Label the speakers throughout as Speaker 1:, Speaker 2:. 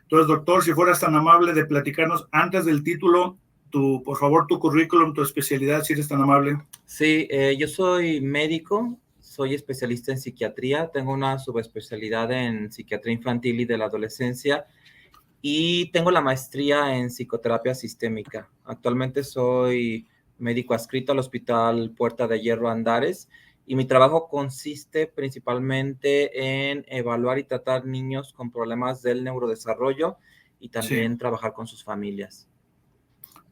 Speaker 1: Entonces, doctor, si fueras tan amable de platicarnos antes del título, por favor, tu currículum, tu especialidad, si eres tan amable.
Speaker 2: Sí, yo soy médico, soy especialista en psiquiatría, tengo una subespecialidad en psiquiatría infantil y de la adolescencia y tengo la maestría en psicoterapia sistémica. Actualmente soy médico adscrito al Hospital Puerta de Hierro Andares y mi trabajo consiste principalmente en evaluar y tratar niños con problemas del neurodesarrollo y también
Speaker 1: Sí.
Speaker 2: trabajar con sus familias.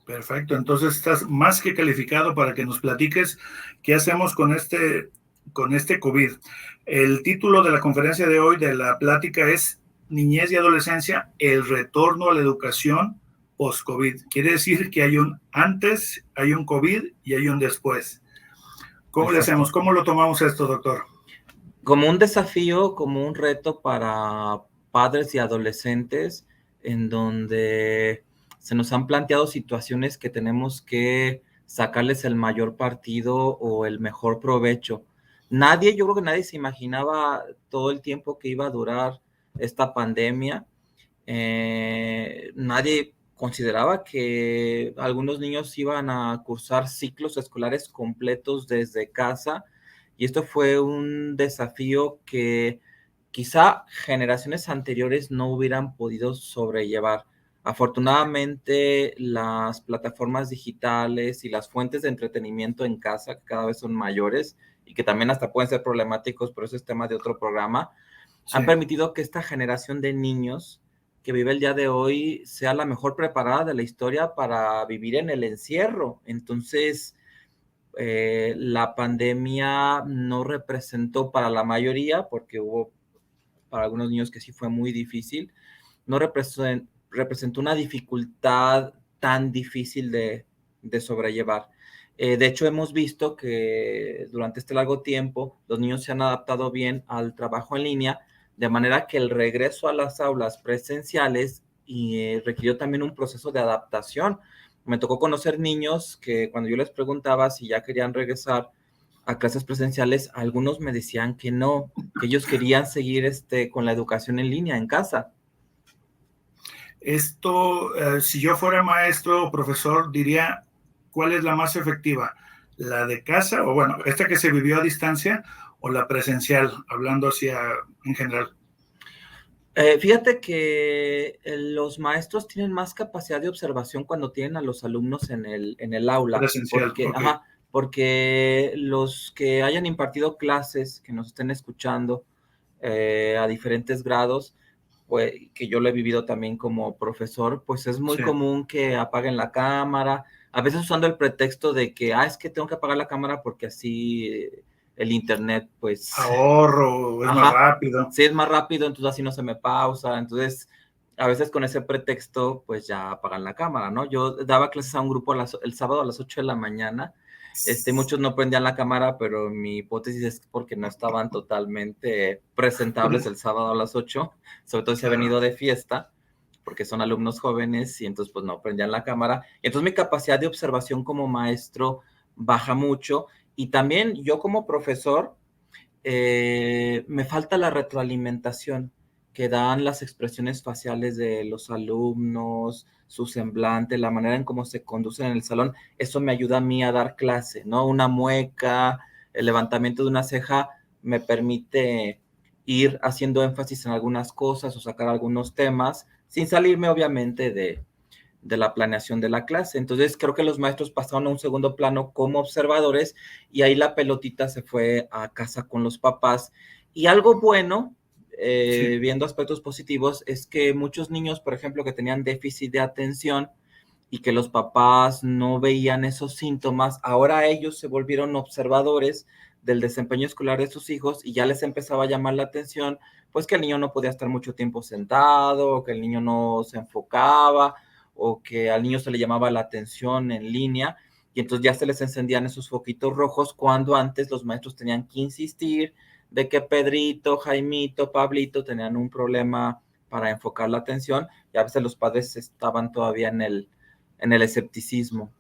Speaker 1: Perfecto, entonces estás más que calificado para que nos platiques qué hacemos con este COVID. El título de la conferencia de hoy, de la plática, es Niñez y Adolescencia, el retorno a la educación post-COVID. Quiere decir que hay un antes, hay un COVID y hay un después. ¿Cómo le
Speaker 2: Exacto.
Speaker 1: hacemos? ¿Cómo lo tomamos esto, doctor?
Speaker 2: Como un desafío, como un reto para padres y adolescentes en donde se nos han planteado situaciones que tenemos que sacarles el mayor partido o el mejor provecho. Yo creo que nadie se imaginaba todo el tiempo que iba a durar esta pandemia. Nadie consideraba que algunos niños iban a cursar ciclos escolares completos desde casa y esto fue un desafío que quizá generaciones anteriores no hubieran podido sobrellevar. Afortunadamente, las plataformas digitales y las fuentes de entretenimiento en casa, que cada vez son mayores y que también hasta pueden ser problemáticos, pero eso es tema de otro programa,
Speaker 1: Sí.
Speaker 2: han permitido que esta generación de niños que vive el día de hoy sea la mejor preparada de la historia para vivir en el encierro. Entonces, la pandemia no representó para la mayoría, porque hubo para algunos niños que sí fue muy difícil, no representó una dificultad tan difícil de sobrellevar. De hecho, hemos visto que durante este largo tiempo los niños se han adaptado bien al trabajo en línea, de manera que el regreso a las aulas presenciales requirió también un proceso de adaptación. Me tocó conocer niños que cuando yo les preguntaba si ya querían regresar a clases presenciales, algunos me decían que no, que ellos querían seguir con la educación en línea en casa.
Speaker 1: Esto, si yo fuera maestro o profesor, diría, ¿cuál es la más efectiva? ¿La de casa o bueno, esta que se vivió a distancia o la presencial, hablando así en general?
Speaker 2: Fíjate que los maestros tienen más capacidad de observación cuando tienen a los alumnos en el aula,
Speaker 1: Presencial, ok.
Speaker 2: porque los que hayan impartido clases, que nos estén escuchando a diferentes grados, pues, que yo lo he vivido también como profesor, pues es muy
Speaker 1: Sí.
Speaker 2: común que apaguen la cámara, a veces usando el pretexto de que, es que tengo que apagar la cámara porque así el internet, pues...
Speaker 1: Ahorro, es más rápido.
Speaker 2: Sí, es más rápido, entonces así no se me pausa, entonces a veces con ese pretexto, pues ya apagan la cámara, ¿no? Yo daba clases a un grupo el sábado a las 8 de la mañana, muchos no prendían la cámara, pero mi hipótesis es porque no estaban totalmente presentables el sábado a las 8, sobre todo si ha venido de fiesta, porque son alumnos jóvenes y entonces pues no prendían la cámara. Entonces mi capacidad de observación como maestro baja mucho y también yo como profesor me falta la retroalimentación que dan las expresiones faciales de los alumnos, su semblante, la manera en cómo se conducen en el salón. Eso me ayuda a mí a dar clase, ¿no? Una mueca, el levantamiento de una ceja me permite ir haciendo énfasis en algunas cosas o sacar algunos temas, sin salirme obviamente de la planeación de la clase. Entonces creo que los maestros pasaron a un segundo plano como observadores y ahí la pelotita se fue a casa con los papás. Y algo bueno,
Speaker 1: Sí.
Speaker 2: viendo aspectos positivos, es que muchos niños, por ejemplo, que tenían déficit de atención y que los papás no veían esos síntomas, ahora ellos se volvieron observadores del desempeño escolar de sus hijos y ya les empezaba a llamar la atención, pues que el niño no podía estar mucho tiempo sentado, o que el niño no se enfocaba, o que al niño se le llamaba la atención en línea, y entonces ya se les encendían esos foquitos rojos cuando antes los maestros tenían que insistir de que Pedrito, Jaimito, Pablito tenían un problema para enfocar la atención, y a veces los padres estaban todavía en el escepticismo.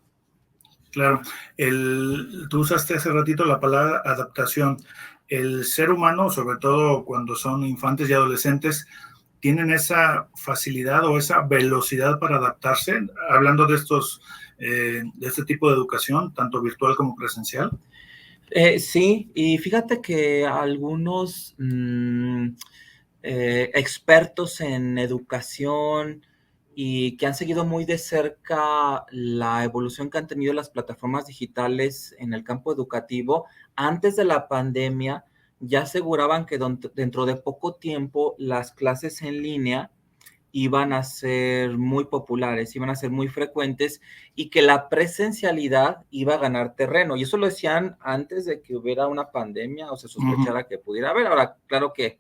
Speaker 1: Claro, tú usaste hace ratito la palabra adaptación. El ser humano, sobre todo cuando son infantes y adolescentes, tienen esa facilidad o esa velocidad para adaptarse, hablando de de este tipo de educación, tanto virtual como presencial?
Speaker 2: Sí, y fíjate que algunos expertos en educación y que han seguido muy de cerca la evolución que han tenido las plataformas digitales en el campo educativo, antes de la pandemia ya aseguraban que dentro de poco tiempo las clases en línea iban a ser muy populares, iban a ser muy frecuentes y que la presencialidad iba a ganar terreno. Y eso lo decían antes de que hubiera una pandemia o se sospechara que pudiera haber. Ahora, claro que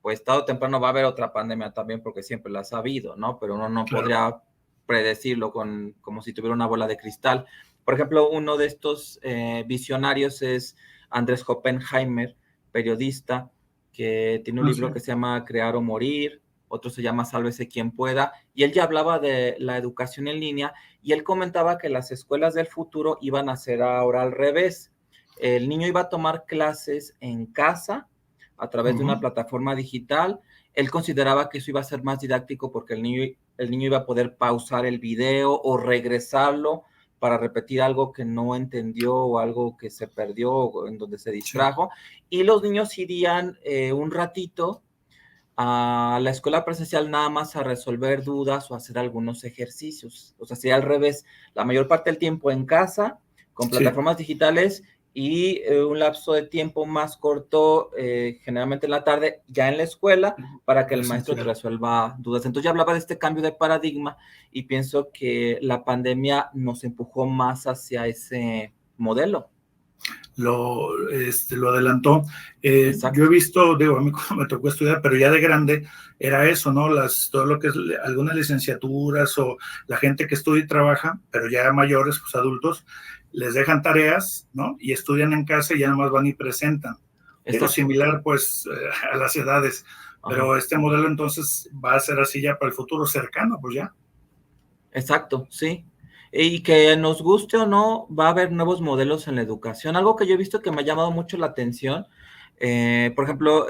Speaker 2: pues tarde o temprano va a haber otra pandemia también porque siempre las ha habido, ¿no? Pero uno no podría predecirlo como si tuviera una bola de cristal. Por ejemplo, uno de estos visionarios es Andrés Oppenheimer, periodista, que tiene un libro que se llama Crear o Morir, otro se llama Sálvese quien pueda, y él ya hablaba de la educación en línea, y él comentaba que las escuelas del futuro iban a ser ahora al revés. El niño iba a tomar clases en casa a través de una plataforma digital. Él consideraba que eso iba a ser más didáctico porque el niño iba a poder pausar el video o regresarlo para repetir algo que no entendió o algo que se perdió o en donde se distrajo. Sí. Y los niños irían un ratito a la escuela presencial nada más a resolver dudas o hacer algunos ejercicios. O sea, sería al revés, la mayor parte del tiempo en casa, con plataformas digitales y un lapso de tiempo más corto, generalmente en la tarde, ya en la escuela, para que el maestro te resuelva dudas. Entonces ya hablaba de este cambio de paradigma y pienso que la pandemia nos empujó más hacia ese modelo.
Speaker 1: Lo adelantó. Yo he visto, digo, a mí me tocó estudiar, pero ya de grande era eso, ¿no? Todo lo que es algunas licenciaturas o la gente que estudia y trabaja, pero ya mayores, pues adultos, les dejan tareas, ¿no? Y estudian en casa y ya nomás van y presentan. Digo, similar, pues, a las edades. Pero este modelo entonces va a ser así ya para el futuro cercano, pues ya.
Speaker 2: Exacto, sí. Y que nos guste o no, va a haber nuevos modelos en la educación. Algo que yo he visto que me ha llamado mucho la atención, por ejemplo,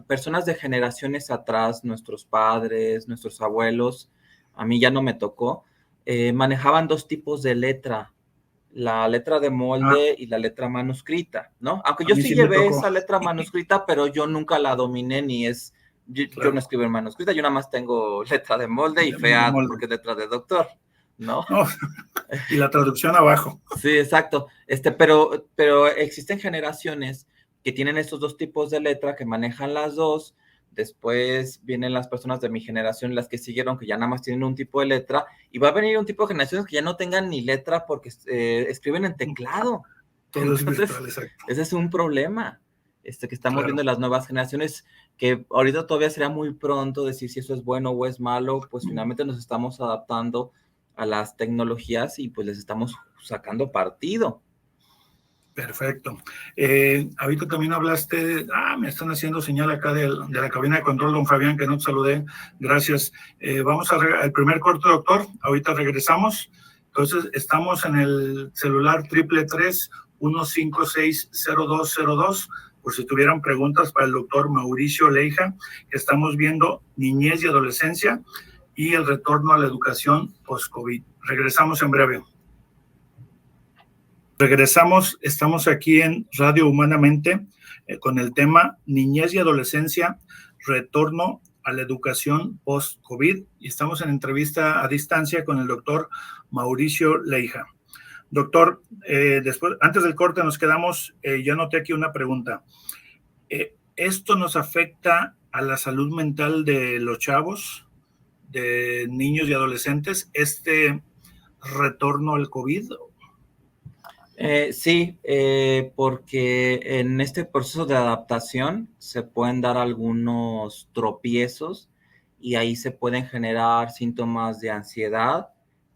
Speaker 2: personas de generaciones atrás, nuestros padres, nuestros abuelos, a mí ya no me tocó, manejaban dos tipos de letra, la letra de molde y la letra manuscrita, ¿no? Aunque yo sí llevé esa letra manuscrita, pero yo nunca la dominé ni es... Yo no escribo en manuscrita, yo nada más tengo letra de molde y fea porque es letra de doctor, ¿no?
Speaker 1: Y la traducción abajo.
Speaker 2: Sí, exacto. Pero existen generaciones que tienen estos dos tipos de letra, que manejan las dos. Después vienen las personas de mi generación, las que siguieron, que ya nada más tienen un tipo de letra, y va a venir un tipo de generaciones que ya no tengan ni letra porque escriben en teclado.
Speaker 1: Todo entonces, es virtual, exacto.
Speaker 2: Ese es un problema que estamos viendo en las nuevas generaciones, que ahorita todavía sería muy pronto decir si eso es bueno o es malo, pues finalmente nos estamos adaptando a las tecnologías y pues les estamos sacando partido.
Speaker 1: Perfecto. Ahorita también hablaste, me están haciendo señal acá de la cabina de control, don Fabián, que no te saludé. Gracias. Vamos al primer corte, doctor. Ahorita regresamos. Entonces, estamos en el celular 333-156-0202. Por si tuvieran preguntas para el doctor Mauricio Leija, estamos viendo niñez y adolescencia y el retorno a la educación post-COVID. Regresamos en breve. Regresamos, estamos aquí en Radio Humanamente con el tema Niñez y Adolescencia, retorno a la educación post-COVID, y estamos en entrevista a distancia con el doctor Mauricio Leija. Doctor, antes del corte nos quedamos, yo anoté aquí una pregunta. ¿Esto nos afecta a la salud mental de los chavos, de niños y adolescentes, este retorno al COVID?
Speaker 2: Sí, porque en este proceso de adaptación se pueden dar algunos tropiezos y ahí se pueden generar síntomas de ansiedad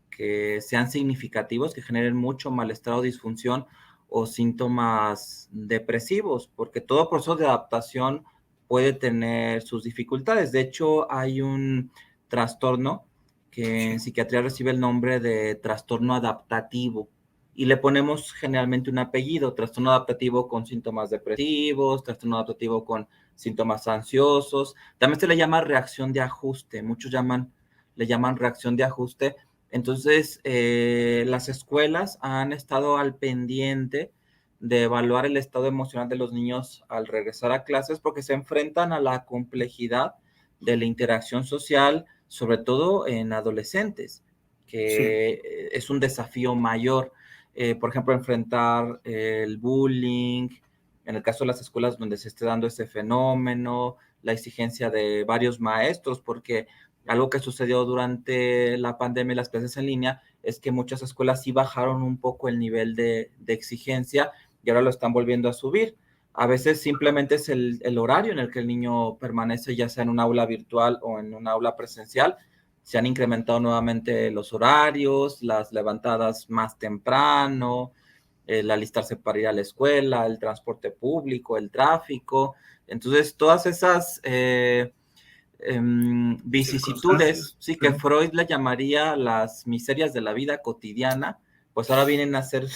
Speaker 2: que sean significativos, que generen mucho malestar o disfunción, o síntomas depresivos, porque todo proceso de adaptación puede tener sus dificultades. De hecho, hay un trastorno que en psiquiatría recibe el nombre de trastorno adaptativo, y le ponemos generalmente un apellido, trastorno adaptativo con síntomas depresivos, trastorno adaptativo con síntomas ansiosos. También se le llama reacción de ajuste, muchos le llaman reacción de ajuste. Entonces, las escuelas han estado al pendiente de evaluar el estado emocional de los niños al regresar a clases porque se enfrentan a la complejidad de la interacción social, sobre todo en adolescentes,
Speaker 1: Sí,
Speaker 2: que es un desafío mayor. Por ejemplo, enfrentar el bullying, en el caso de las escuelas donde se esté dando ese fenómeno, la exigencia de varios maestros, porque algo que sucedió durante la pandemia y las clases en línea es que muchas escuelas sí bajaron un poco el nivel de exigencia y ahora lo están volviendo a subir. A veces simplemente es el horario en el que el niño permanece, ya sea en un aula virtual o en un aula presencial. Se han incrementado nuevamente los horarios, las levantadas más temprano, el alistarse para ir a la escuela, el transporte público, el tráfico. Entonces, todas esas
Speaker 1: circunstancias.
Speaker 2: vicisitudes, sí,
Speaker 1: Sí.
Speaker 2: que Freud le llamaría las miserias de la vida cotidiana, pues ahora vienen a ser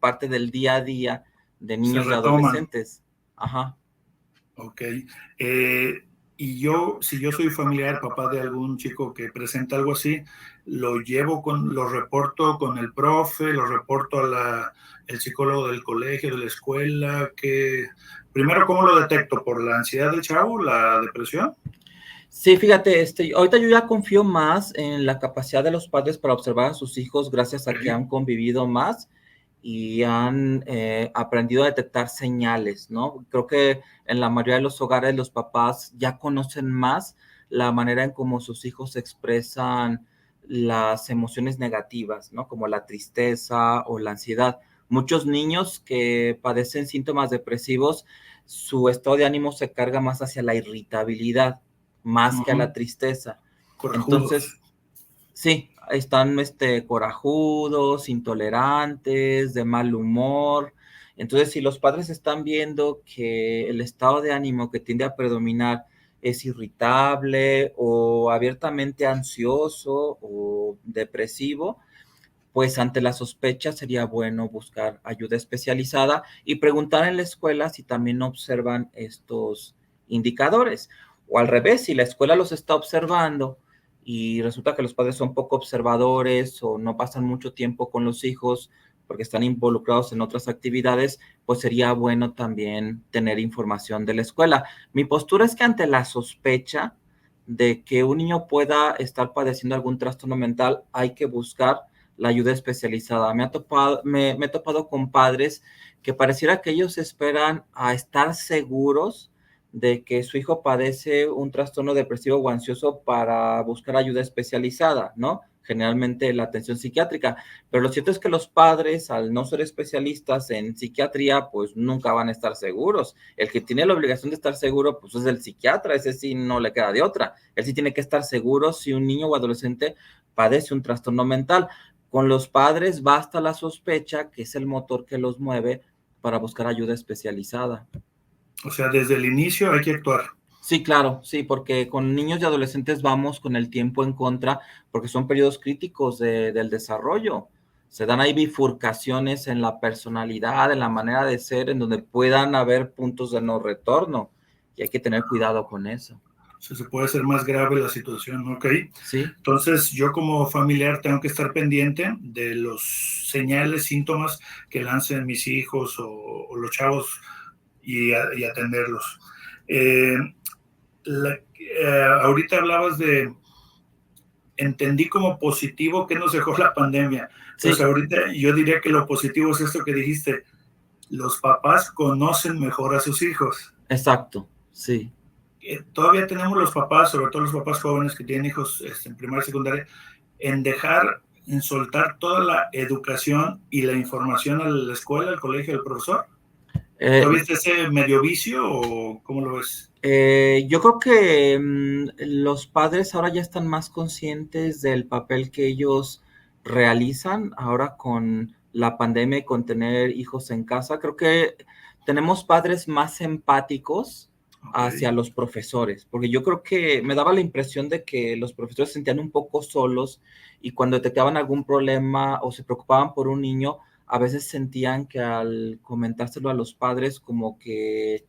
Speaker 2: parte del día a día de
Speaker 1: Se
Speaker 2: niños y
Speaker 1: retoman.
Speaker 2: adolescentes. Ajá.
Speaker 1: Ok. Eh, y yo, si yo soy familiar, papá de algún chico que presenta algo así, lo reporto con el profe, lo reporto el psicólogo del colegio, de la escuela, primero, ¿cómo lo detecto? ¿Por la ansiedad del chavo, la depresión?
Speaker 2: Sí, fíjate, ahorita yo ya confío más en la capacidad de los padres para observar a sus hijos gracias a que
Speaker 1: Ok.
Speaker 2: han convivido más y han aprendido a detectar señales, ¿no? Creo que en la mayoría de los hogares los papás ya conocen más la manera en cómo sus hijos expresan las emociones negativas, ¿no? Como la tristeza o la ansiedad. Muchos niños que padecen síntomas depresivos, su estado de ánimo se carga más hacia la irritabilidad más que a
Speaker 1: Ujú.
Speaker 2: la tristeza.
Speaker 1: Corajudos.
Speaker 2: Entonces, sí, están corajudos, intolerantes, de mal humor. Entonces, si los padres están viendo que el estado de ánimo que tiende a predominar es irritable o abiertamente ansioso o depresivo, pues ante la sospecha sería bueno buscar ayuda especializada y preguntar en la escuela si también observan estos indicadores. O al revés, si la escuela los está observando y resulta que los padres son poco observadores o no pasan mucho tiempo con los hijos porque están involucrados en otras actividades, pues sería bueno también tener información de la escuela. Mi postura es que ante la sospecha de que un niño pueda estar padeciendo algún trastorno mental, hay que buscar la ayuda especializada. Me he topado con padres que pareciera que ellos esperan a estar seguros de que su hijo padece un trastorno depresivo o ansioso para buscar ayuda especializada, ¿no? Generalmente la atención psiquiátrica. Pero lo cierto es que los padres, al no ser especialistas en psiquiatría, pues nunca van a estar seguros. El que tiene la obligación de estar seguro, pues es el psiquiatra, ese sí no le queda de otra. Él sí tiene que estar seguro si un niño o adolescente padece un trastorno mental. Con los padres basta la sospecha, que es el motor que los mueve para buscar ayuda especializada.
Speaker 1: O sea, desde el inicio hay que actuar.
Speaker 2: Sí, claro, sí, porque con niños y adolescentes vamos con el tiempo en contra, porque son periodos críticos del desarrollo. Se dan ahí bifurcaciones en la personalidad, en la manera de ser, en donde puedan haber puntos de no retorno. Y hay que tener cuidado con eso.
Speaker 1: O sea, se puede hacer más grave la situación, ¿ok?
Speaker 2: Sí,
Speaker 1: Entonces, yo como familiar tengo que estar pendiente de los señales, síntomas que lancen mis hijos o los chavos y atenderlos. Eh, ahorita hablabas entendí como positivo que nos dejó la pandemia. Entonces,
Speaker 2: sí,
Speaker 1: ahorita yo diría que lo positivo es esto que dijiste, los papás conocen mejor a sus hijos.
Speaker 2: exacto, sí.
Speaker 1: Todavía tenemos los papás, sobre todo los papás jóvenes que tienen hijos en primaria y secundaria, en soltar toda la educación y la información a la escuela, al colegio, al profesor.
Speaker 2: Eh,
Speaker 1: ¿Todavía está ese medio vicio o cómo lo ves?
Speaker 2: Yo creo que los padres ahora ya están más conscientes del papel que ellos realizan ahora con la pandemia y con tener hijos en casa. Creo que tenemos padres más empáticos
Speaker 1: Ok,
Speaker 2: hacia los profesores, porque yo creo que me daba la impresión de que los profesores se sentían un poco solos y cuando detectaban algún problema o se preocupaban por un niño, a veces sentían que al comentárselo a los padres como que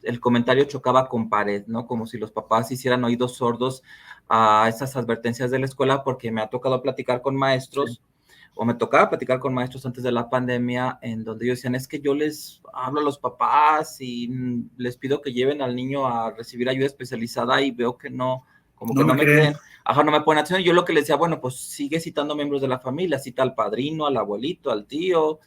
Speaker 2: el comentario chocaba con pared, ¿no? Como si los papás hicieran oídos sordos a esas advertencias de la escuela, porque me ha tocado platicar con maestros, o me tocaba platicar con maestros antes de la pandemia, en donde ellos decían, es que yo les hablo a los papás y les pido que lleven al niño a recibir ayuda especializada y veo que no, como que no me creen, no me ponen atención. Yo lo que les decía, bueno, pues sigue citando miembros de la familia, cita al padrino, al abuelito, al tío,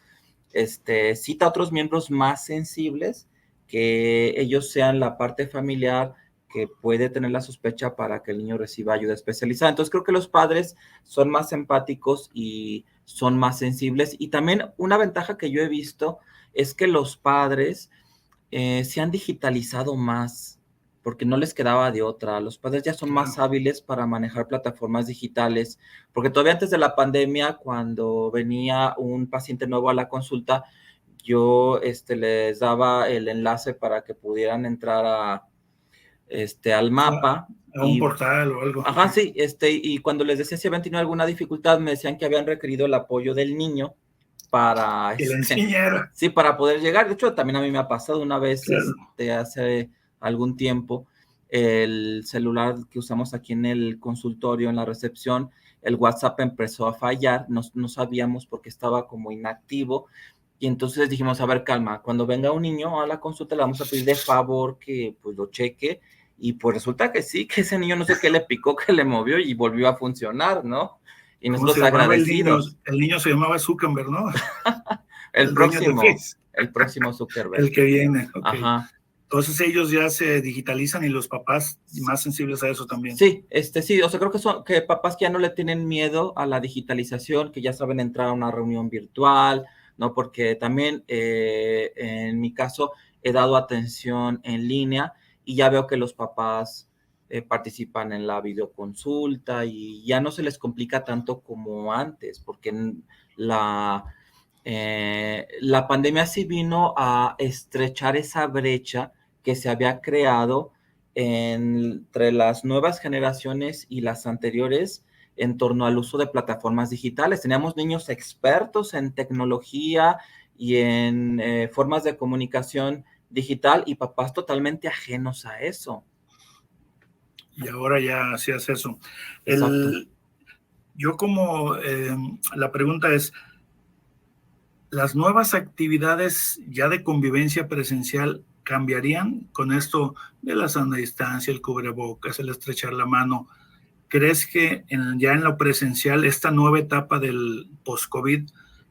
Speaker 2: cita a otros miembros más sensibles, que ellos sean la parte familiar que puede tener la sospecha para que el niño reciba ayuda especializada. Entonces creo que los padres son más empáticos y son más sensibles. Y también una ventaja que yo he visto es que los padres se han digitalizado más porque no les quedaba de otra. Los padres ya son más hábiles para manejar plataformas digitales, porque todavía antes de la pandemia, cuando venía un paciente nuevo a la consulta, yo les daba el enlace para que pudieran entrar al mapa.
Speaker 1: A un portal o algo.
Speaker 2: Ajá, sí, y cuando les decía si habían tenido alguna dificultad, me decían que habían requerido el apoyo del niño para...
Speaker 1: Que le enseñara.
Speaker 2: Sí, para poder llegar. De hecho, también a mí me ha pasado una vez, hace algún tiempo, el celular que usamos aquí en el consultorio, en la recepción, el WhatsApp empezó a fallar, no sabíamos por qué estaba como inactivo, y entonces dijimos, a ver, calma, cuando venga un niño a la consulta le vamos a pedir de favor que pues lo cheque, y pues resulta que sí, que ese niño no sé qué le picó, que le movió y volvió a funcionar, ¿no? Y nosotros agradecidos.
Speaker 1: El niño se llamaba Zuckerberg, ¿no?
Speaker 2: el próximo Zuckerberg.
Speaker 1: El que viene. Okay.
Speaker 2: Ajá.
Speaker 1: Entonces ellos ya se digitalizan y los papás más sensibles a eso también.
Speaker 2: Sí, sí, o sea, creo que papás que ya no le tienen miedo a la digitalización, que ya saben entrar a una reunión virtual, ¿no? Porque también en mi caso he dado atención en línea y ya veo que los papás participan en la videoconsulta y ya no se les complica tanto como antes, porque la pandemia sí vino a estrechar esa brecha que se había creado entre las nuevas generaciones y las anteriores en torno al uso de plataformas digitales. Teníamos niños expertos en tecnología y en formas de comunicación digital y papás totalmente ajenos a eso.
Speaker 1: Y ahora ya hacías eso. Yo la pregunta es, ¿las nuevas actividades ya de convivencia presencial cambiarían con esto de la sana distancia, el cubrebocas, el estrechar la mano? ¿Crees que ya en lo presencial esta nueva etapa del post-COVID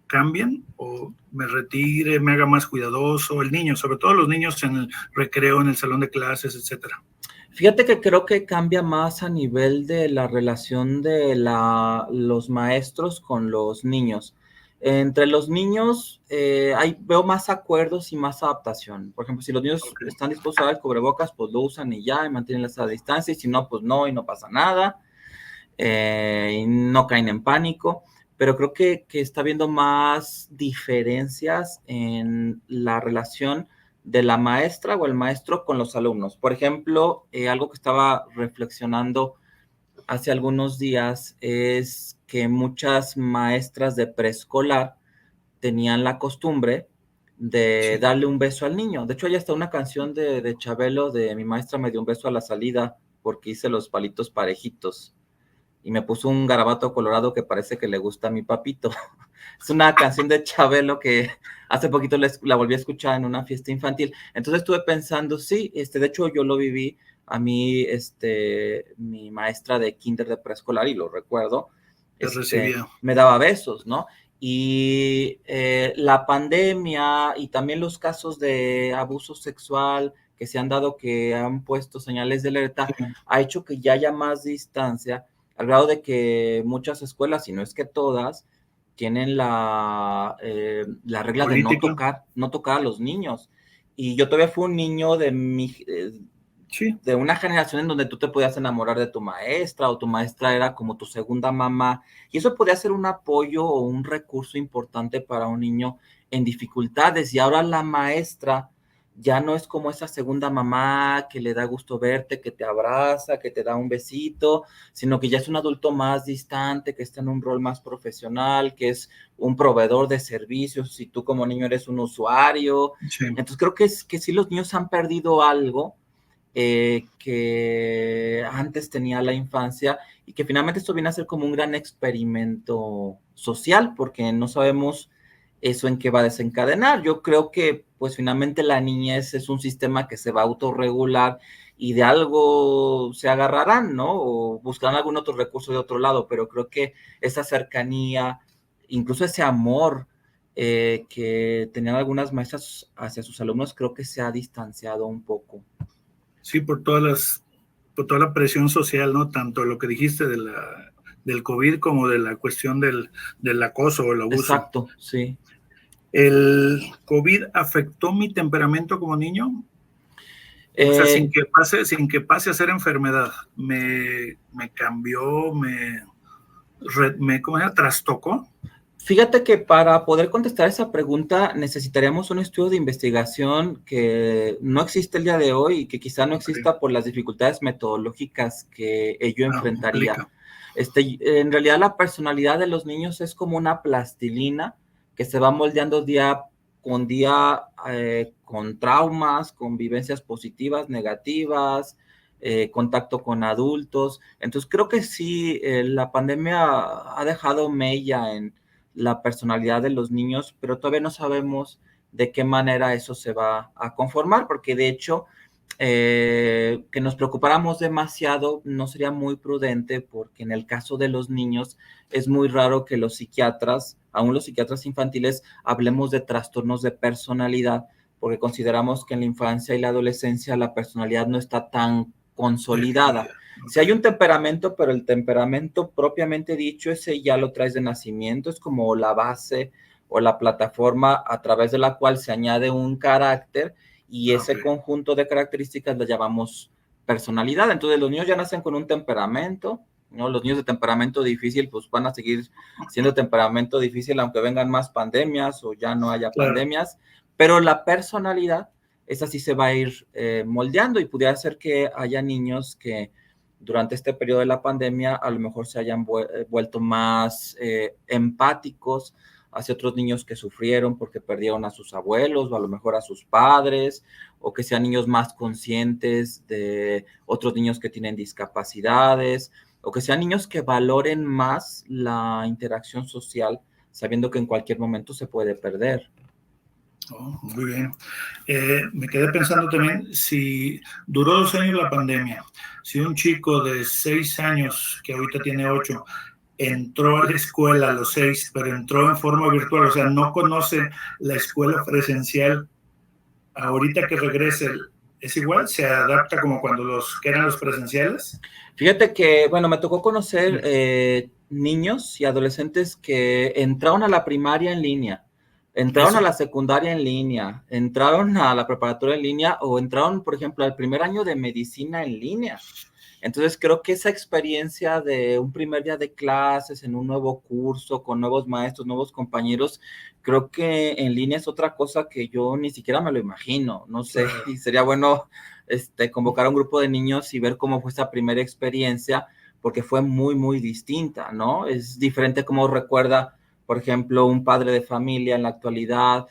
Speaker 1: cambien o me retire, me haga más cuidadoso? El niño, sobre todo los niños en el recreo, en el salón de clases, etcétera.
Speaker 2: Fíjate que creo que cambia más a nivel de la relación de los maestros con los niños. Entre los niños veo más acuerdos y más adaptación. Por ejemplo, si los niños están dispuestos a dar cubrebocas, pues lo usan y ya, y mantienen esa distancia, y si no, pues no, y no pasa nada, y no caen en pánico. Pero creo que está habiendo más diferencias en la relación de la maestra o el maestro con los alumnos. Por ejemplo, algo que estaba reflexionando hace algunos días es que muchas maestras de preescolar tenían la costumbre de darle un beso al niño. De hecho, hay hasta una canción de Chabelo de mi maestra me dio un beso a la salida porque hice los palitos parejitos. Y me puso un garabato colorado que parece que le gusta a mi papito. Es una canción de Chabelo que hace poquito la volví a escuchar en una fiesta infantil. Entonces estuve pensando, sí, de hecho yo lo viví. A mí, mi maestra de kinder de preescolar, y lo recuerdo, me daba besos, ¿no? Y la pandemia y también los casos de abuso sexual que se han dado, que han puesto señales de alerta, ha hecho que ya haya más distancia, al grado de que muchas escuelas, si no es que todas, tienen la regla de no tocar a los niños. Y yo todavía fui un niño de una generación en donde tú te podías enamorar de tu maestra, o tu maestra era como tu segunda mamá, y eso podía ser un apoyo o un recurso importante para un niño en dificultades. Y ahora la maestra ya no es como esa segunda mamá que le da gusto verte, que te abraza, que te da un besito, sino que ya es un adulto más distante, que está en un rol más profesional, que es un proveedor de servicios, y tú como niño eres un usuario.
Speaker 1: Sí.
Speaker 2: Entonces creo que sí los niños han perdido algo que antes tenía la infancia, y que finalmente esto viene a ser como un gran experimento social, porque no sabemos eso en qué va a desencadenar. Yo creo que pues finalmente la niñez es un sistema que se va a autorregular y de algo se agarrarán, ¿no? O buscarán algún otro recurso de otro lado, pero creo que esa cercanía, incluso ese amor que tenían algunas maestras hacia sus alumnos, creo que se ha distanciado un poco.
Speaker 1: Sí, por toda la presión social, ¿no? Tanto lo que dijiste del COVID como de la cuestión del acoso o el abuso.
Speaker 2: Exacto, sí.
Speaker 1: ¿El COVID afectó mi temperamento como niño? O sea, sin que pase a ser enfermedad. Me cambió, ¿cómo se llama? Trastocó.
Speaker 2: Fíjate que para poder contestar esa pregunta necesitaríamos un estudio de investigación que no existe el día de hoy y que quizá no exista por las dificultades metodológicas que ello enfrentaría. En realidad la personalidad de los niños es como una plastilina que se va moldeando día con día, con traumas, con vivencias positivas, negativas, contacto con adultos. Entonces creo que sí, la pandemia ha dejado mella en la personalidad de los niños, pero todavía no sabemos de qué manera eso se va a conformar, porque de hecho que nos preocupáramos demasiado no sería muy prudente, porque en el caso de los niños es muy raro que los psiquiatras, aún los psiquiatras infantiles, hablemos de trastornos de personalidad, porque consideramos que en la infancia y la adolescencia la personalidad no está tan consolidada. Si hay un temperamento, pero el temperamento propiamente dicho, ese ya lo traes de nacimiento, es como la base o la plataforma a través de la cual se añade un carácter, y ese conjunto de características lo llamamos personalidad. Entonces los niños ya nacen con un temperamento, ¿no? Los niños de temperamento difícil pues van a seguir siendo temperamento difícil aunque vengan más pandemias o ya no haya pandemias, pero la personalidad, esa sí se va a ir moldeando, y pudiera ser que haya niños que durante este periodo de la pandemia a lo mejor se hayan vuelto más empáticos hacia otros niños que sufrieron porque perdieron a sus abuelos o a lo mejor a sus padres, o que sean niños más conscientes de otros niños que tienen discapacidades, o que sean niños que valoren más la interacción social, sabiendo que en cualquier momento se puede perder.
Speaker 1: Oh, muy bien. Me quedé pensando también, si duró 2 años la pandemia, si un chico de 6 años, que ahorita tiene 8, entró a la escuela a los 6, pero entró en forma virtual, o sea, no conoce la escuela presencial, ahorita que regrese, ¿es igual? ¿Se adapta como cuando que eran los presenciales?
Speaker 2: Fíjate que, bueno, me tocó conocer niños y adolescentes que entraron a la primaria en línea, entraron a la secundaria en línea, entraron a la preparatoria en línea, o entraron, por ejemplo, al primer año de medicina en línea. Entonces creo que esa experiencia de un primer día de clases en un nuevo curso, con nuevos maestros, nuevos compañeros, creo que en línea es otra cosa que yo ni siquiera me lo imagino, no sé, y sería bueno convocar a un grupo de niños y ver cómo fue esta primera experiencia, porque fue muy, muy distinta, ¿no? Es diferente como recuerda, por ejemplo, un padre de familia en la actualidad,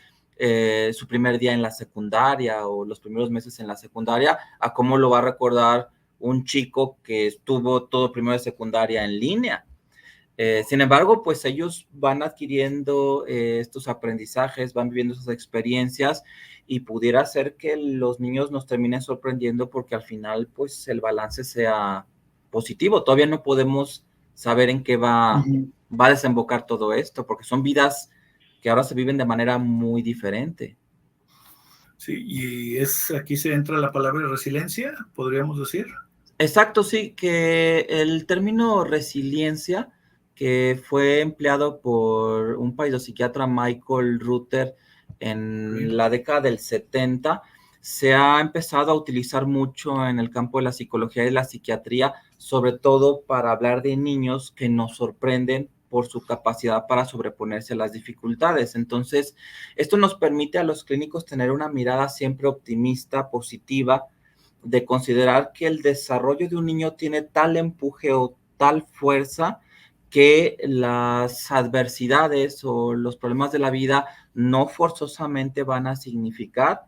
Speaker 2: su primer día en la secundaria o los primeros meses en la secundaria, a cómo lo va a recordar un chico que estuvo todo primero de secundaria en línea. Sin embargo, pues ellos van adquiriendo estos aprendizajes, van viviendo esas experiencias, y pudiera ser que los niños nos terminen sorprendiendo porque al final pues el balance sea positivo. Todavía no podemos saber en qué va a desembocar todo esto, porque son vidas que ahora se viven de manera muy diferente.
Speaker 1: Sí, y aquí se entra la palabra resiliencia, podríamos decir.
Speaker 2: Exacto, sí, que el término resiliencia, que fue empleado por un psiquiatra, Michael Ruther, en la década del 70, se ha empezado a utilizar mucho en el campo de la psicología y la psiquiatría, sobre todo para hablar de niños que nos sorprenden por su capacidad para sobreponerse a las dificultades. Entonces, esto nos permite a los clínicos tener una mirada siempre optimista, positiva, de considerar que el desarrollo de un niño tiene tal empuje o tal fuerza que las adversidades o los problemas de la vida no forzosamente van a significar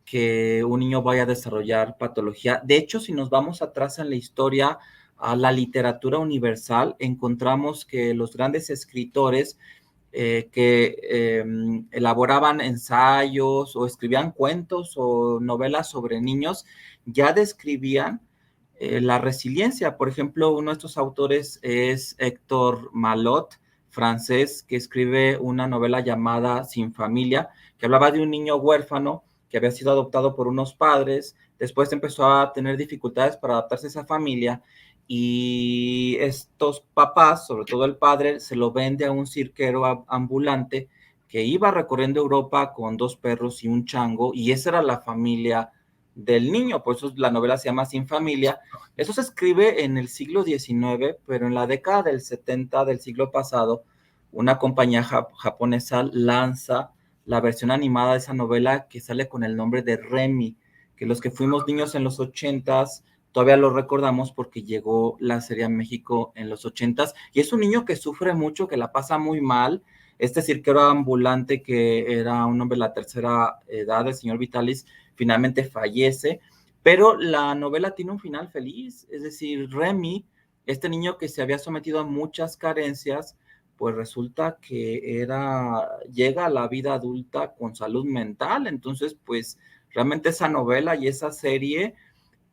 Speaker 2: que un niño vaya a desarrollar patología. De hecho, si nos vamos atrás en la historia, a la literatura universal, encontramos que los grandes escritores elaboraban ensayos o escribían cuentos o novelas sobre niños, ya describían la resiliencia. Por ejemplo, uno de estos autores es Héctor Malot, francés, que escribe una novela llamada Sin Familia, que hablaba de un niño huérfano que había sido adoptado por unos padres, después empezó a tener dificultades para adaptarse a esa familia y estos papás, sobre todo el padre, se lo vende a un cirquero ambulante que iba recorriendo Europa con 2 perros y un chango, y esa era la familia del niño, por eso la novela se llama Sin Familia. Eso se escribe en el siglo XIX, pero en la década del 70 del siglo pasado, una compañía japonesa lanza la versión animada de esa novela que sale con el nombre de Remy, que los que fuimos niños en los 80s todavía lo recordamos porque llegó la serie a México en los 80s, y es un niño que sufre mucho, que la pasa muy mal. Este cirquero ambulante, que era un hombre de la tercera edad, el señor Vitalis, finalmente fallece, pero la novela tiene un final feliz, es decir, Remy, este niño que se había sometido a muchas carencias, pues resulta que llega a la vida adulta con salud mental. Entonces, pues realmente esa novela y esa serie,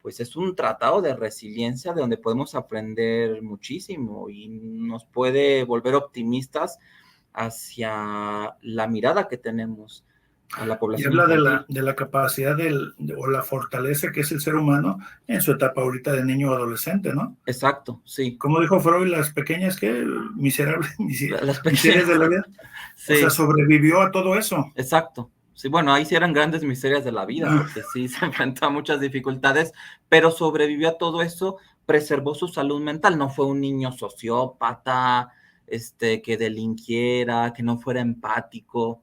Speaker 2: pues es un tratado de resiliencia de donde podemos aprender muchísimo y nos puede volver optimistas hacia la mirada que tenemos a la
Speaker 1: Y
Speaker 2: población
Speaker 1: habla
Speaker 2: infantil.
Speaker 1: de la capacidad o la fortaleza que es el ser humano en su etapa ahorita de niño o adolescente, ¿no?
Speaker 2: Exacto, sí.
Speaker 1: Como dijo Freud, las pequeñas, ¿qué? Miserables,
Speaker 2: Las
Speaker 1: miserias
Speaker 2: pequeñas,
Speaker 1: de la vida. O sea,
Speaker 2: sí,
Speaker 1: sobrevivió a todo eso.
Speaker 2: exacto. Sí, bueno, ahí sí eran grandes miserias de la vida,
Speaker 1: Ah,
Speaker 2: porque sí se enfrentó a muchas dificultades, pero sobrevivió a todo eso, preservó su salud mental. No fue un niño sociópata, que delinquiera, que no fuera empático.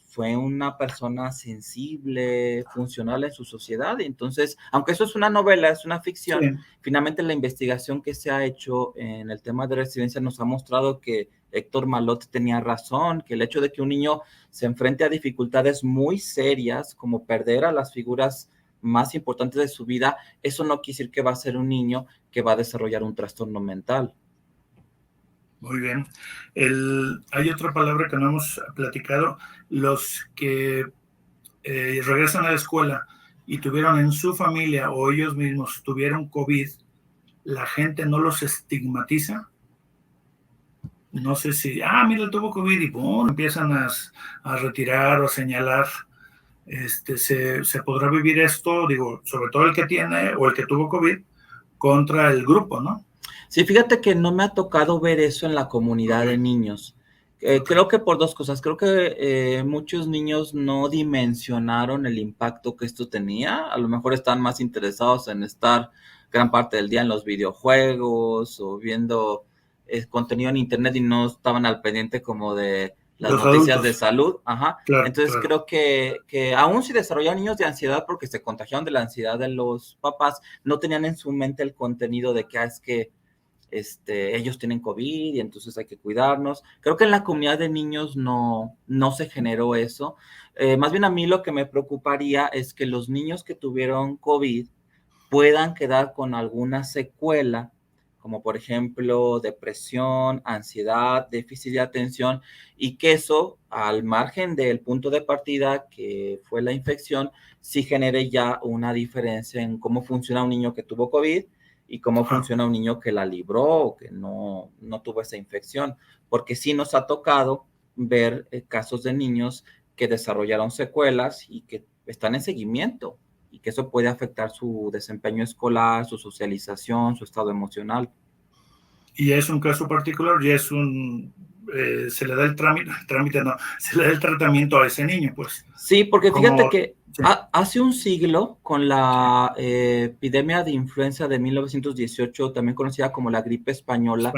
Speaker 2: Fue una persona sensible, funcional en su sociedad. Y entonces, aunque eso es una novela, es una
Speaker 1: sí.
Speaker 2: ficción, finalmente la investigación que se ha hecho en el tema de resiliencia nos ha mostrado que Héctor Malot tenía razón, que el hecho de que un niño se enfrente a dificultades muy serias, como perder a las figuras más importantes de su vida, eso no quiere decir que va a ser un niño que va a desarrollar un trastorno mental.
Speaker 1: Muy bien. Hay otra palabra que no hemos platicado. Los que regresan a la escuela y tuvieron en su familia o ellos mismos tuvieron COVID, la gente no los estigmatiza. No sé si, mira, tuvo COVID y ¡pum! Empiezan a retirar o a señalar. Se podrá vivir esto, digo, sobre todo el que tiene o el que tuvo COVID, contra el grupo, ¿no?
Speaker 2: Sí, fíjate que no me ha tocado ver eso en la comunidad de
Speaker 1: Okay.
Speaker 2: niños.
Speaker 1: Okay.
Speaker 2: Creo que por 2 cosas. Creo que muchos niños no dimensionaron el impacto que esto tenía. A lo mejor están más interesados en estar gran parte del día en los videojuegos o viendo contenido en internet y no estaban al pendiente como de las
Speaker 1: Los
Speaker 2: noticias de
Speaker 1: adultos,
Speaker 2: salud. Ajá.
Speaker 1: claro,
Speaker 2: Entonces
Speaker 1: claro.
Speaker 2: creo que aún si desarrollaron niños de ansiedad porque se contagiaron de la ansiedad de los papás, no tenían en su mente el contenido de que es que ellos tienen COVID y entonces hay que cuidarnos. Creo que en la comunidad de niños no se generó eso. Más bien a mí lo que me preocuparía es que los niños que tuvieron COVID puedan quedar con alguna secuela, como por ejemplo depresión, ansiedad, déficit de atención, y que eso, al margen del punto de partida que fue la infección, sí genere ya una diferencia en cómo funciona un niño que tuvo COVID y cómo funciona un niño que la libró o que no tuvo esa infección, porque sí nos ha tocado ver casos de niños que desarrollaron secuelas y que están en seguimiento y que eso puede afectar su desempeño escolar, su socialización, su estado emocional.
Speaker 1: Y es un caso particular, y es un se le da el trámite no, se le da el tratamiento a ese niño, pues.
Speaker 2: Sí, porque fíjate que
Speaker 1: Sí.
Speaker 2: hace un siglo, con la epidemia de influenza de 1918, también conocida como la gripe española,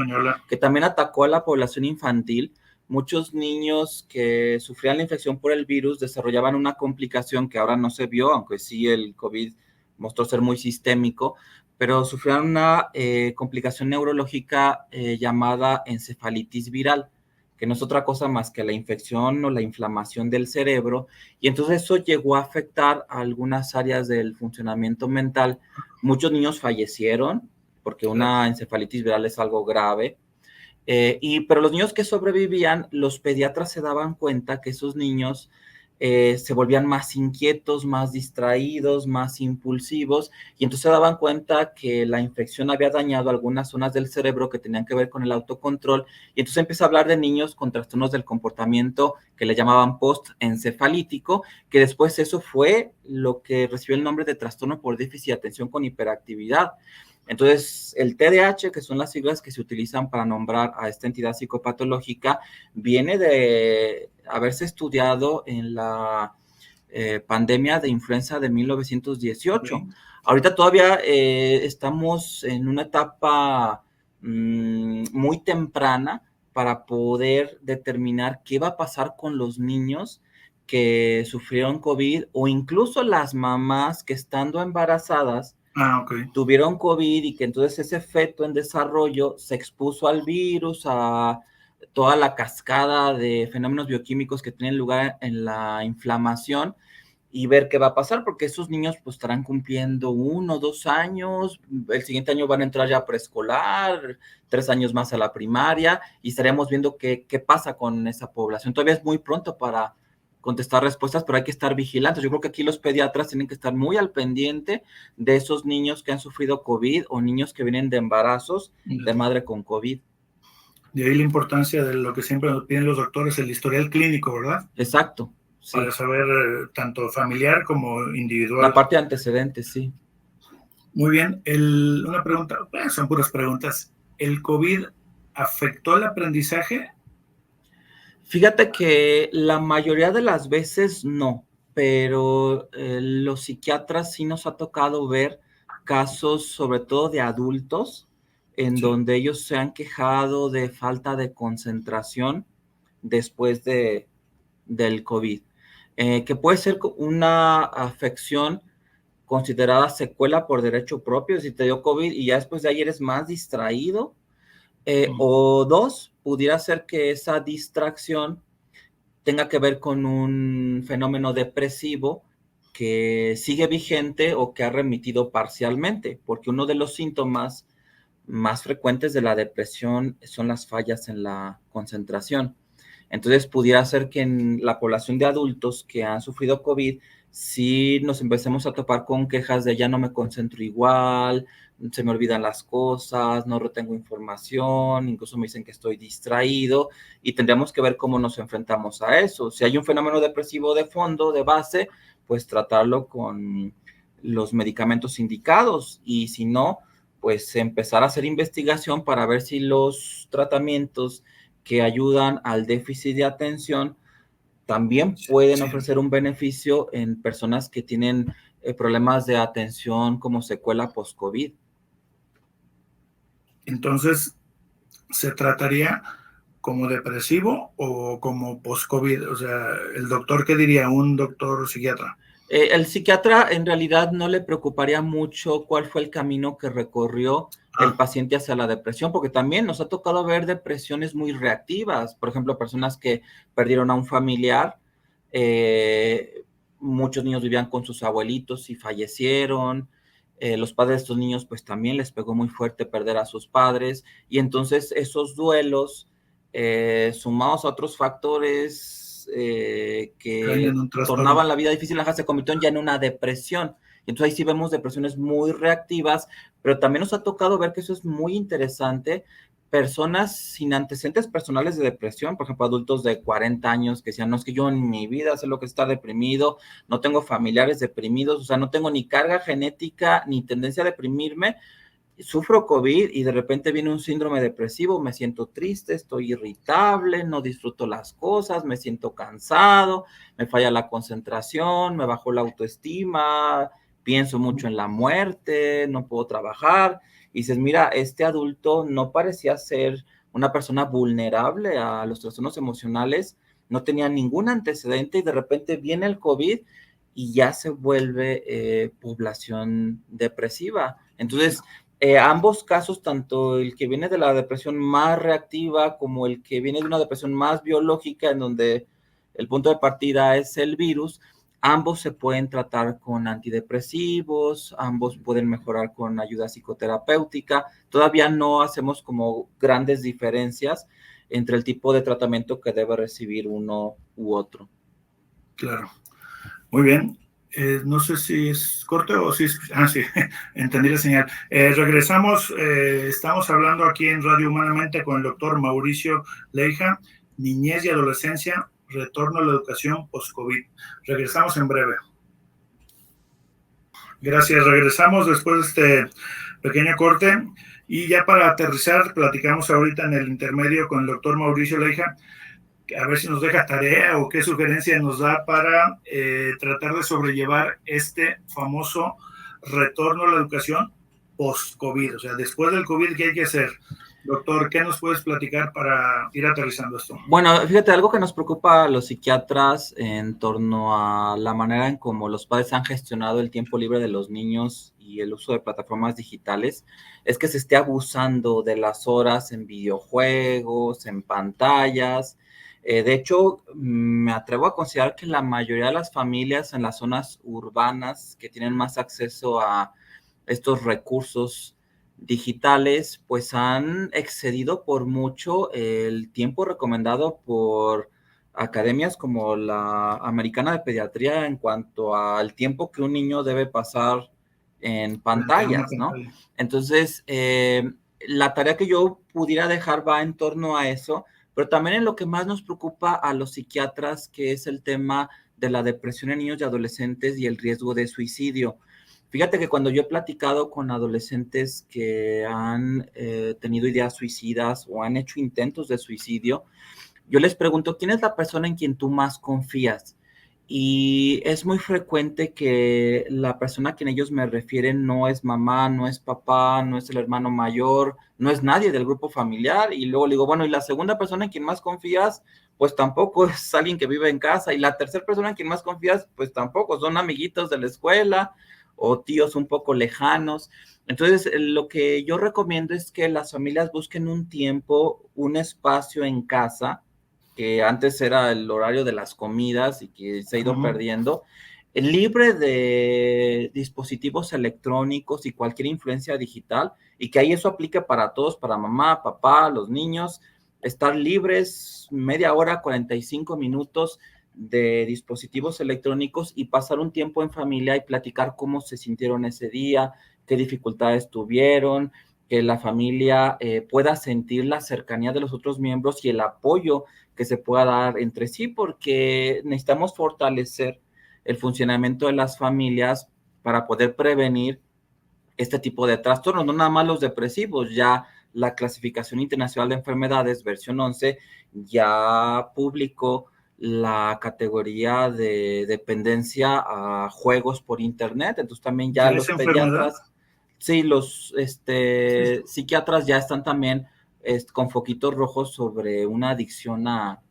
Speaker 2: que también atacó a la población infantil, muchos niños que sufrían la infección por el virus desarrollaban una complicación que ahora no se vio, aunque sí el COVID mostró ser muy sistémico, pero sufrían una complicación neurológica llamada encefalitis viral, que no es otra cosa más que la infección o la inflamación del cerebro, y entonces eso llegó a afectar a algunas áreas del funcionamiento mental. Muchos niños fallecieron porque una encefalitis viral es algo grave, pero los niños que sobrevivían, los pediatras se daban cuenta que esos niños se volvían más inquietos, más distraídos, más impulsivos, y entonces se daban cuenta que la infección había dañado algunas zonas del cerebro que tenían que ver con el autocontrol, y entonces empieza a hablar de niños con trastornos del comportamiento que le llamaban postencefalítico, que después eso fue lo que recibió el nombre de trastorno por déficit de atención con hiperactividad. Entonces, el TDAH, que son las siglas que se utilizan para nombrar a esta entidad psicopatológica, viene de haberse estudiado en la pandemia de influenza de 1918. Okay. Ahorita todavía estamos en una etapa muy temprana para poder determinar qué va a pasar con los niños que sufrieron COVID, o incluso las mamás que estando embarazadas tuvieron COVID, y que entonces ese feto en desarrollo se expuso al virus, a toda la cascada de fenómenos bioquímicos que tienen lugar en la inflamación, y ver qué va a pasar, porque esos niños pues estarán cumpliendo 1 o 2 años, el siguiente año van a entrar ya a preescolar, 3 años más a la primaria, y estaremos viendo qué pasa con esa población. Todavía es muy pronto para contestar respuestas, pero hay que estar vigilantes. Yo creo que aquí los pediatras tienen que estar muy al pendiente de esos niños que han sufrido COVID o niños que vienen de embarazos de madre con COVID.
Speaker 1: De ahí la importancia de lo que siempre nos piden los doctores, el historial clínico, ¿verdad?
Speaker 2: Exacto.
Speaker 1: Sí. Para saber tanto familiar como individual.
Speaker 2: La parte de antecedentes, sí.
Speaker 1: Muy bien. Una pregunta, son puras preguntas. ¿El COVID afectó el aprendizaje?
Speaker 2: Fíjate que la mayoría de las veces no, pero los psiquiatras sí nos ha tocado ver casos, sobre todo de adultos, en donde ellos se han quejado de falta de concentración después del COVID, que puede ser una afección considerada secuela por derecho propio, si te dio COVID y ya después de ahí eres más distraído, o dos, pudiera ser que esa distracción tenga que ver con un fenómeno depresivo que sigue vigente o que ha remitido parcialmente, porque uno de los síntomas más frecuentes de la depresión son las fallas en la concentración. Entonces, pudiera ser que en la población de adultos que han sufrido COVID, sí nos empecemos a topar con quejas de ya no me concentro igual, se me olvidan las cosas, no retengo información, incluso me dicen que estoy distraído, y tendríamos que ver cómo nos enfrentamos a eso. Si hay un fenómeno depresivo de fondo, de base, pues tratarlo con los medicamentos indicados, y si no, pues empezar a hacer investigación para ver si los tratamientos que ayudan al déficit de atención también pueden ofrecer un beneficio en personas que tienen problemas de atención como secuela post-COVID.
Speaker 1: Entonces, ¿se trataría como depresivo o como post-COVID? O sea, ¿el doctor qué diría? ¿Un doctor psiquiatra?
Speaker 2: El psiquiatra en realidad no le preocuparía mucho cuál fue el camino que recorrió el paciente hacia la depresión, porque también nos ha tocado ver depresiones muy reactivas. Por ejemplo, personas que perdieron a un familiar, muchos niños vivían con sus abuelitos y fallecieron. Los padres de estos niños pues también les pegó muy fuerte perder a sus padres, y entonces esos duelos sumados a otros factores que tornaban la vida difícil, se convirtió ya en una depresión. Entonces ahí sí vemos depresiones muy reactivas, pero también nos ha tocado ver que eso es muy interesante. Personas sin antecedentes personales de depresión, por ejemplo, adultos de 40 años que decían, no, es que yo en mi vida sé lo que está deprimido, no tengo familiares deprimidos, o sea, no tengo ni carga genética ni tendencia a deprimirme, sufro COVID y de repente viene un síndrome depresivo, me siento triste, estoy irritable, no disfruto las cosas, me siento cansado, me falla la concentración, me bajó la autoestima, pienso mucho en la muerte, no puedo trabajar. Y dices, mira, este adulto no parecía ser una persona vulnerable a los trastornos emocionales, no tenía ningún antecedente y de repente viene el COVID y ya se vuelve población depresiva. Entonces, ambos casos, tanto el que viene de la depresión más reactiva como el que viene de una depresión más biológica, en donde el punto de partida es el virus, ambos se pueden tratar con antidepresivos, ambos pueden mejorar con ayuda psicoterapéutica. Todavía no hacemos como grandes diferencias entre el tipo de tratamiento que debe recibir uno u otro.
Speaker 1: Claro. Muy bien. No sé si es corte o si es... sí, entendí la señal. Regresamos, estamos hablando aquí en Radio Humanamente con el doctor Mauricio Leija, niñez y adolescencia, retorno a la educación post-COVID. Regresamos en breve. Gracias, regresamos después de este pequeño corte y ya para aterrizar, platicamos ahorita en el intermedio con el doctor Mauricio Leija, a ver si nos deja tarea o qué sugerencia nos da para tratar de sobrellevar este famoso retorno a la educación post-COVID, o sea, después del COVID, ¿qué hay que hacer? Doctor, ¿qué nos puedes platicar para ir aterrizando esto?
Speaker 2: Bueno, fíjate, algo que nos preocupa a los psiquiatras en torno a la manera en cómo los padres han gestionado el tiempo libre de los niños y el uso de plataformas digitales es que se esté abusando de las horas en videojuegos, en pantallas. De hecho, me atrevo a considerar que la mayoría de las familias en las zonas urbanas que tienen más acceso a estos recursos digitales, pues han excedido por mucho el tiempo recomendado por academias como la Americana de Pediatría en cuanto al tiempo que un niño debe pasar en pantallas, ¿no? Entonces, la tarea que yo pudiera dejar va en torno a eso, pero también en lo que más nos preocupa a los psiquiatras, que es el tema de la depresión en niños y adolescentes y el riesgo de suicidio. Fíjate que cuando yo he platicado con adolescentes que han tenido ideas suicidas o han hecho intentos de suicidio, yo les pregunto, ¿quién es la persona en quien tú más confías? Y es muy frecuente que la persona a quien ellos me refieren no es mamá, no es papá, no es el hermano mayor, no es nadie del grupo familiar. Y luego le digo, bueno, ¿y la segunda persona en quien más confías? Pues tampoco es alguien que vive en casa. Y la tercera persona en quien más confías, pues tampoco, son amiguitos de la escuela o tíos un poco lejanos. Entonces, lo que yo recomiendo es que las familias busquen un tiempo, un espacio en casa, que antes era el horario de las comidas y que se ha ido perdiendo, libre de dispositivos electrónicos y cualquier influencia digital, y que ahí eso aplique para todos, para mamá, papá, los niños, estar libres media hora, 45 minutos de dispositivos electrónicos y pasar un tiempo en familia y platicar cómo se sintieron ese día, qué dificultades tuvieron, que la familia pueda sentir la cercanía de los otros miembros y el apoyo que se pueda dar entre sí, porque necesitamos fortalecer el funcionamiento de las familias para poder prevenir este tipo de trastornos, no nada más los depresivos. Ya la Clasificación Internacional de Enfermedades, versión 11, ya publicó la categoría de dependencia a juegos por internet. Entonces también ya los pediatras, sí, los psiquiatras ya están también con foquitos rojos sobre una adicción a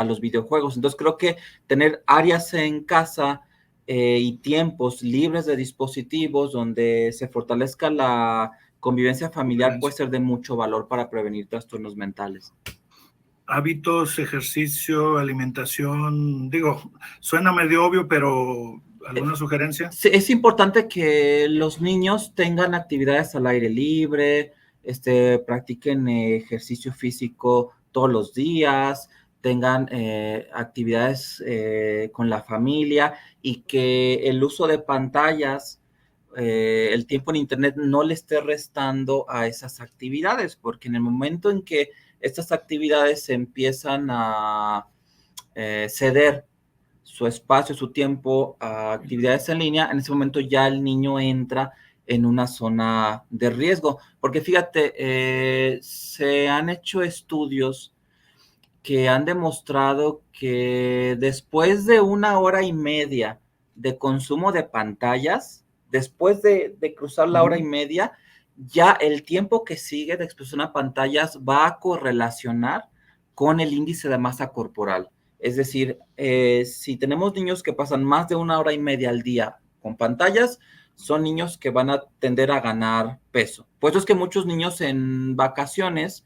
Speaker 2: los videojuegos. Entonces creo que tener áreas en casa y tiempos libres de dispositivos donde se fortalezca la convivencia familiar puede ser de mucho valor para prevenir trastornos mentales.
Speaker 1: Hábitos, ejercicio, alimentación, digo, suena medio obvio, pero ¿alguna sugerencia?
Speaker 2: Es importante que los niños tengan actividades al aire libre, practiquen ejercicio físico todos los días, tengan actividades con la familia y que el uso de pantallas, el tiempo en internet no le esté restando a esas actividades, porque en el momento en que estas actividades se empiezan a ceder su espacio, su tiempo a actividades en línea, en ese momento ya el niño entra en una zona de riesgo. Porque fíjate, se han hecho estudios que han demostrado que después de 1 hora y media de consumo de pantallas, después de cruzar la hora y media, ya el tiempo que sigue de exposición a pantallas va a correlacionar con el índice de masa corporal. Es decir, si tenemos niños que pasan más de 1 hora y media al día con pantallas, son niños que van a tender a ganar peso. Por eso es que muchos niños en vacaciones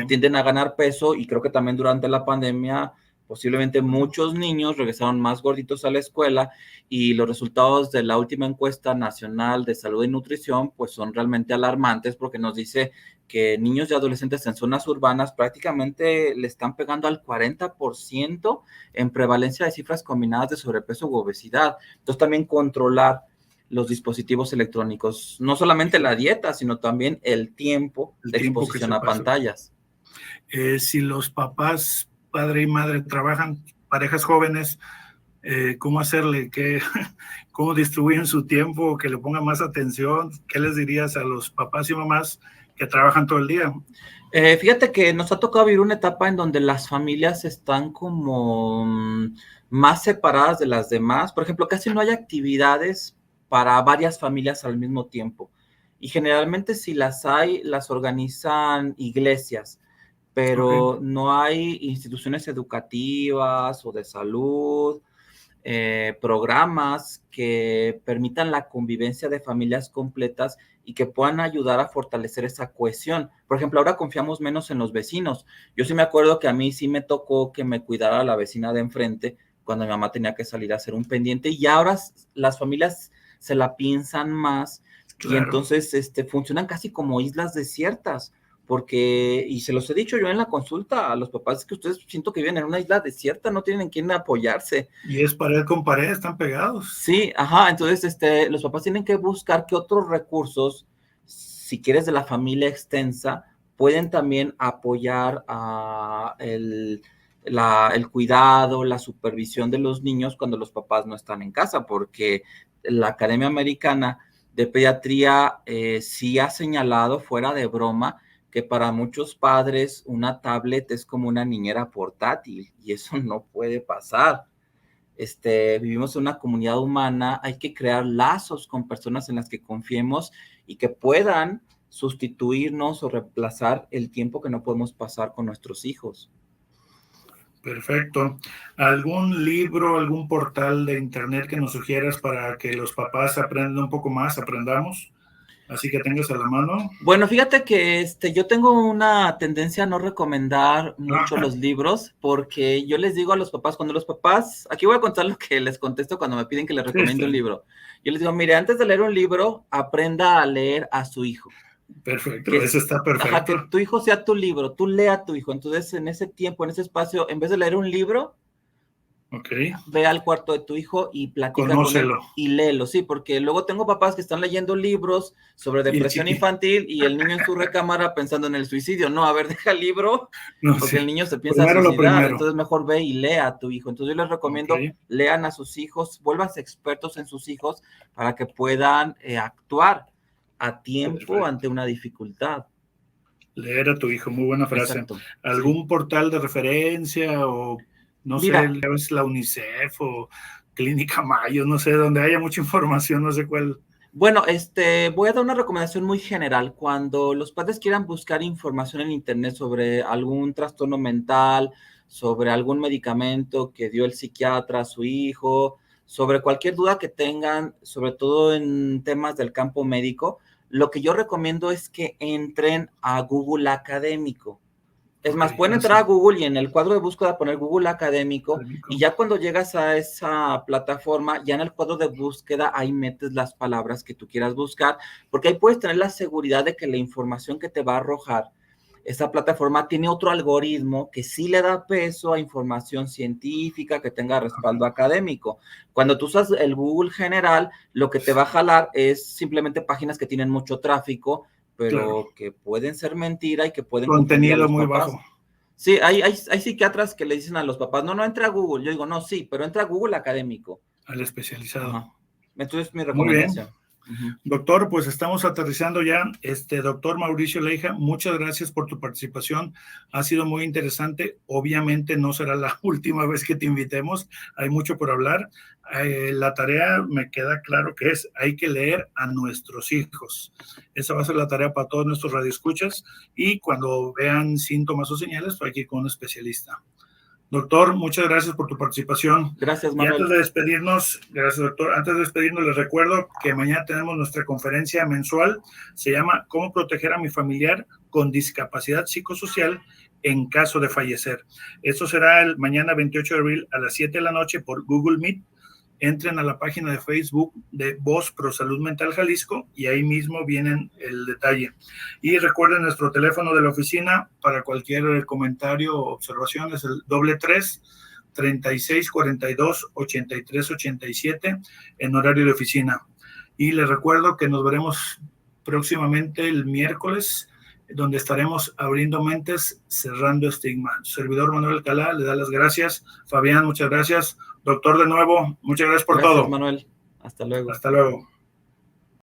Speaker 2: tienden a ganar peso, y creo que también durante la pandemia posiblemente muchos niños regresaron más gorditos a la escuela, y los resultados de la última encuesta nacional de salud y nutrición pues son realmente alarmantes, porque nos dice que niños y adolescentes en zonas urbanas prácticamente le están pegando al 40% en prevalencia de cifras combinadas de sobrepeso u obesidad. Entonces también controlar los dispositivos electrónicos, no solamente la dieta, sino también el tiempo de exposición a pantallas.
Speaker 1: Si los papás, padre y madre, trabajan, parejas jóvenes, ¿cómo hacerle? ¿Cómo distribuyen su tiempo? ¿Que le pongan más atención? ¿Qué les dirías a los papás y mamás que trabajan todo el día?
Speaker 2: Fíjate que nos ha tocado vivir una etapa en donde las familias están como más separadas de las demás. Por ejemplo, casi no hay actividades para varias familias al mismo tiempo. Y generalmente si las hay, las organizan iglesias, pero no hay instituciones educativas o de salud, programas que permitan la convivencia de familias completas y que puedan ayudar a fortalecer esa cohesión. Por ejemplo, ahora confiamos menos en los vecinos. Yo sí me acuerdo que a mí sí me tocó que me cuidara la vecina de enfrente cuando mi mamá tenía que salir a hacer un pendiente, y ahora las familias se la piensan más, y entonces funcionan casi como islas desiertas. Porque, y se los he dicho yo en la consulta a los papás, que ustedes siento que viven en una isla desierta, no tienen en quién apoyarse.
Speaker 1: Y es pared con pared, están pegados.
Speaker 2: Sí, entonces los papás tienen que buscar qué otros recursos, si quieres de la familia extensa, pueden también apoyar a el cuidado, la supervisión de los niños cuando los papás no están en casa, porque la Academia Americana de Pediatría sí ha señalado, fuera de broma, que para muchos padres una tablet es como una niñera portátil, y eso no puede pasar. Vivimos en una comunidad humana, hay que crear lazos con personas en las que confiemos y que puedan sustituirnos o reemplazar el tiempo que no podemos pasar con nuestros hijos.
Speaker 1: Perfecto. ¿Algún libro, algún portal de internet que nos sugieras para que los papás aprendan un poco más, aprendamos? Así que tengas a la mano.
Speaker 2: Bueno, fíjate que yo tengo una tendencia a no recomendar mucho los libros, porque yo les digo a los papás, cuando los papás, aquí voy a contar lo que les contesto cuando me piden que les recomiende un libro. Yo les digo, mire, antes de leer un libro, aprenda a leer a su hijo.
Speaker 1: Perfecto, eso está perfecto.
Speaker 2: Que tu hijo sea tu libro, tú lea a tu hijo. Entonces, en ese tiempo, en ese espacio, en vez de leer un libro, ve al cuarto de tu hijo y platica con él y léelo, sí, porque luego tengo papás que están leyendo libros sobre depresión infantil y el niño en su recámara pensando en el suicidio. No, a ver, deja el libro, porque el niño se piensa suicidar, entonces mejor ve y lee a tu hijo. Entonces yo les recomiendo, lean a sus hijos, vuélvanse expertos en sus hijos para que puedan actuar a tiempo ante una dificultad.
Speaker 1: Leer a tu hijo, muy buena frase. Exacto. ¿Algún portal de referencia o no sé, la UNICEF o Clínica Mayo, no sé, donde haya mucha información, no sé cuál?
Speaker 2: Bueno, voy a dar una recomendación muy general. Cuando los padres quieran buscar información en internet sobre algún trastorno mental, sobre algún medicamento que dio el psiquiatra a su hijo, sobre cualquier duda que tengan, sobre todo en temas del campo médico, lo que yo recomiendo es que entren a Google Académico. Es más, pueden entrar a Google y en el cuadro de búsqueda poner Google Académico, y ya cuando llegas a esa plataforma, ya en el cuadro de búsqueda ahí metes las palabras que tú quieras buscar, porque ahí puedes tener la seguridad de que la información que te va a arrojar esa plataforma tiene otro algoritmo que sí le da peso a información científica que tenga respaldo académico. Cuando tú usas el Google general, lo que te va a jalar es simplemente páginas que tienen mucho tráfico, pero que pueden ser mentira y que pueden
Speaker 1: confundir a los muy papás. Bajo.
Speaker 2: Sí, hay psiquiatras que le dicen a los papás, no entra a Google. Yo digo, no, sí, pero entra a Google Académico.
Speaker 1: Al especializado.
Speaker 2: Entonces, mi recomendación.
Speaker 1: Doctor, pues estamos aterrizando ya. Doctor Mauricio Leija, muchas gracias por tu participación. Ha sido muy interesante. Obviamente no será la última vez que te invitemos. Hay mucho por hablar. La tarea me queda claro que hay que leer a nuestros hijos. Esa va a ser la tarea para todos nuestros radioescuchas, y cuando vean síntomas o señales, pues hay que ir con un especialista. Doctor, muchas gracias por tu participación.
Speaker 2: Gracias,
Speaker 1: Y
Speaker 2: Manuel.
Speaker 1: antes de despedirnos, gracias, doctor. Antes de despedirnos, les recuerdo que mañana tenemos nuestra conferencia mensual. Se llama ¿Cómo proteger a mi familiar con discapacidad psicosocial en caso de fallecer? Esto será el mañana 28 de abril a las 7 de la noche por Google Meet. Entren a la página de Facebook de Voz Pro Salud Mental Jalisco y ahí mismo vienen el detalle. Y recuerden nuestro teléfono de la oficina para cualquier comentario o observación, es el +3-3642-8387 en horario de oficina. Y les recuerdo que nos veremos próximamente el miércoles, donde estaremos abriendo mentes, cerrando estigma. Su servidor Manuel Alcalá le da las gracias. Fabián, muchas gracias. Doctor, de nuevo, muchas gracias por todo.
Speaker 2: Gracias, Manuel. Hasta luego.
Speaker 1: Hasta luego.